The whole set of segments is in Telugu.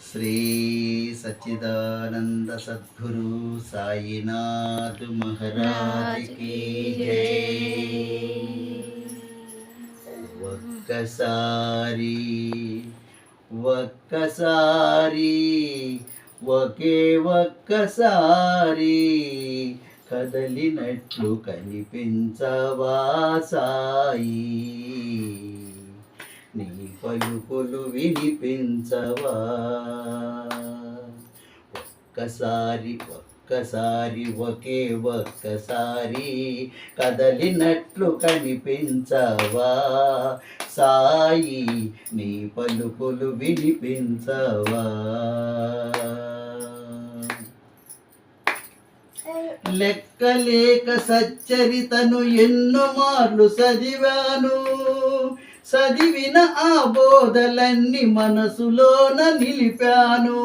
శ్రీ సచ్చిదానంద సద్గురు సాయినాథ్ మహారాజ్ కీ జై. ఒక్కసారి ఒక్కసారి ఒకే ఒక్కసారి కదలినట్లు కనిపించవా సాయి, నీ పలుకులు వినిపించవా. ఒక్కసారి ఒక్కసారి ఒకే ఒక్కసారి కదలినట్లు కనిపించవా సాయి, నీ పలుకులు వినిపించవా. లెక్కలేక సచ్చరితను ఎన్నో మార్లు చదివాను, చదివిన ఆ బోధలన్నీ మనసులోన నిలిపాను.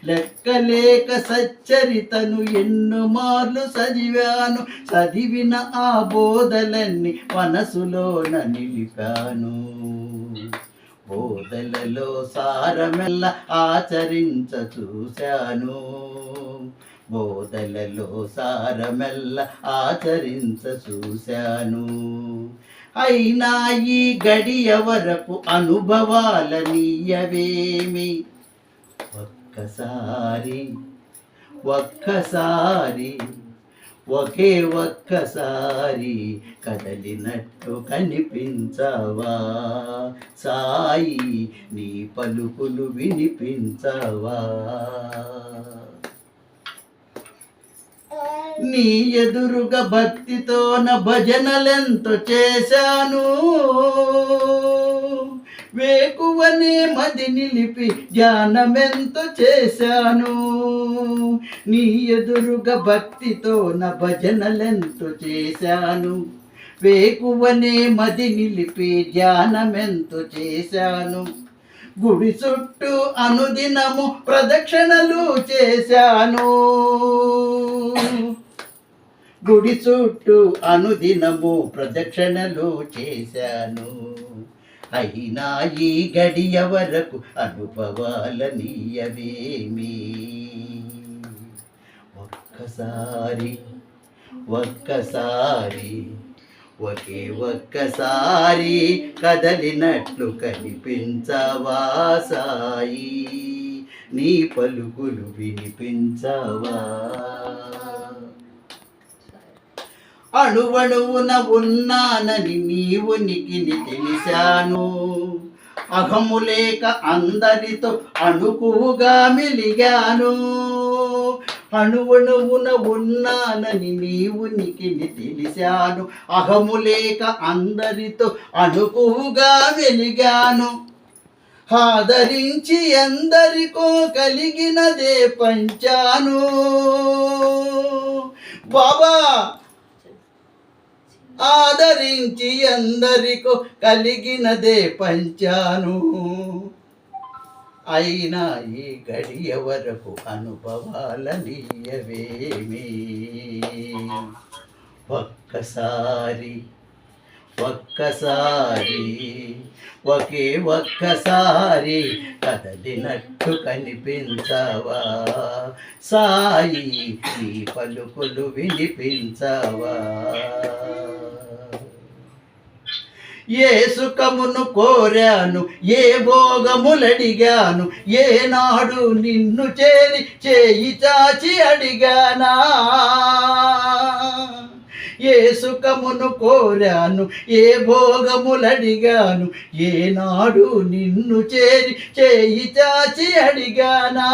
లెక్కలేక సచ్చరితను ఎన్నో మార్లు చదివాను, చదివిన ఆ బోధలన్నీ మనసులోన నిలిపాను. బోధలలో సారమెల్ల ఆచరించ చూశాను, బోధలలో సారమెల్ల ఆచరించ చూశాను. అయినా ఈ గడియ వరకు అనుభవాలనీయవేమి. ఒక్కసారి ఒక్కసారి ఒకే ఒక్కసారి కదలినట్టు కనిపించవా సాయి, నీ పలుకులు వినిపించవా. నీ ఎదురుగా భక్తితోన భజనలెంతో చేశాను, వేకువనే మది నిలిపి ధ్యానమెంతో చేశాను. నీ ఎదురుగా భక్తితోన భజనలెంతో చేశాను, వేకువనే మది నిలిపి ధ్యానమెంతో చేశాను. గుడి చుట్టూ అనుదినము ప్రదక్షిణలు చేశాను, గుడి చుట్టూ అనుదినము ప్రదక్షిణలు చేశాను. అయినా ఈ గడియ వరకు అనుభవాలనీయవేమి. ఒక్కసారి ఒక్కసారి ఒకే ఒక్కసారి కదలినట్లు కనిపించవా సాయి, నీ పలుకులు వినిపించవా. అణువణువున ఉన్నానని నీ ఉనికిని తెలిశాను, అహము లేక అందరితో అణుకువగా మెలిగాను. అణువణువున ఉన్నానని నీ ఉనికిని తెలిశాను, అహము లేక అందరితో అణుకువగా వెలిగాను. ఆదరించి ఎందరికో కలిగినదే పంచాను బాబా, ఆదరించి ఎందరికో కలిగినదే పంచాను. అయినా ఈ గడియ వరకు అనుభవాలనీయవేమి. ఒక్కసారి ఒక్కసారి ఒకే ఒక్కసారి కదలినట్టు కనిపించవా సాయి, నీ పలుకులు వినిపించవా. ఏ సుఖమును కోరాను, ఏ భోగములడిగాను, ఏనాడు నిన్ను చేరి చేయి చాచి అడిగానా. ఏ సుఖమును కోరాను, ఏ భోగములడిగాను, ఏనాడు నిన్ను చేరి చేయి చాచి అడిగానా.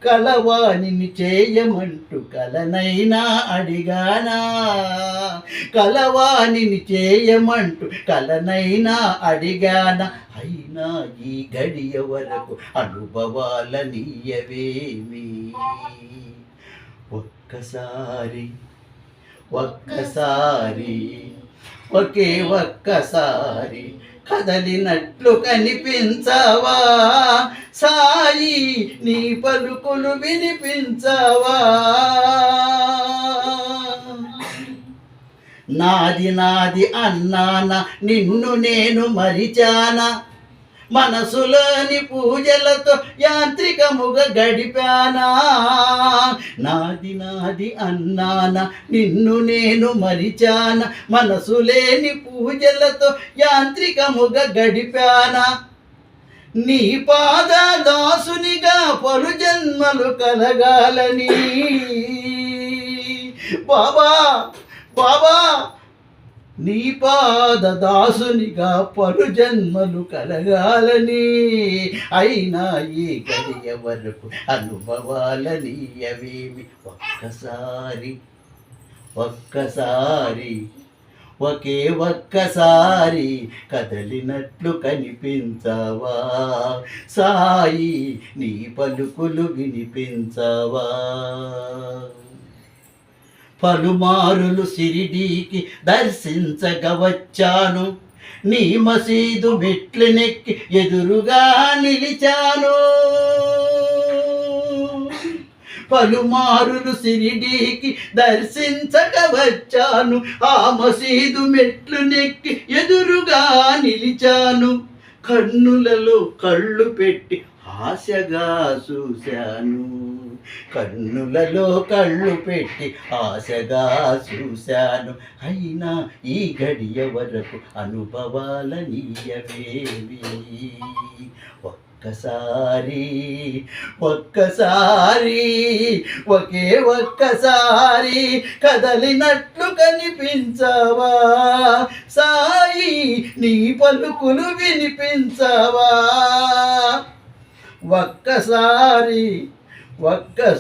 కలవాణిని చేయమంటూ కలనైనా అడిగానా, కలవాణిని చేయమంటూ కలనైనా అడిగానా. అయినా ఈ గడియ వరకు అనుభవాలనీయవేమి. ఒక్కసారి ఒక్కసారి ఒకే ఒక్కసారి కదలినట్లు కనిపించవా సాయి, నీ పలుకులు వినిపించవా. నాది నాది అన్నానా, నిన్ను నేను మరిచానా, మనసులోని పూజలతో యాంత్రికముగా గడిపానా, నాది నాది అన్నానా నిన్ను నేను మరిచాన, మనసులేని పూజలతో యాంత్రికముగా గడిపానా, నీ పాద దాసునిగా పలు జన్మలు కలగాలని. బాబా బాబా నీ పాద దాసునిగా పలు జన్మలు కలగాలని, అయినా ఈ గడియ వరకు అనుభవాలనీయవేమి. ఒక్కసారి ఒక్కసారి ఒకే ఒక్కసారి కదలినట్లు కనిపించవా సాయి, నీ పలుకులు వినిపించవా. పలుమారులు షిరిడీకి దర్శించగవచ్చాను, నీ మసీదు మెట్లనెక్కి ఎదురుగా నిలిచాను. పలుమారులు షిరిడీకి దర్శించగవచ్చాను, ఆ మసీదు మెట్లు నెక్కి ఎదురుగా నిలిచాను. కన్నులలో కళ్ళు పెట్టి ఆశగా చూశాను, కన్నులలో కళ్ళు పెట్టి ఆశగా చూశాను, అయినా ఈ గడియ వరకు అనుభవాలనీయవేవి. ఒక్కసారి ఒక్కసారి ఒకే ఒక్కసారి కదలినట్లు కనిపించవా సాయి, నీ పలుకులు వినిపించవా. ఒక్కసారి ఒక్క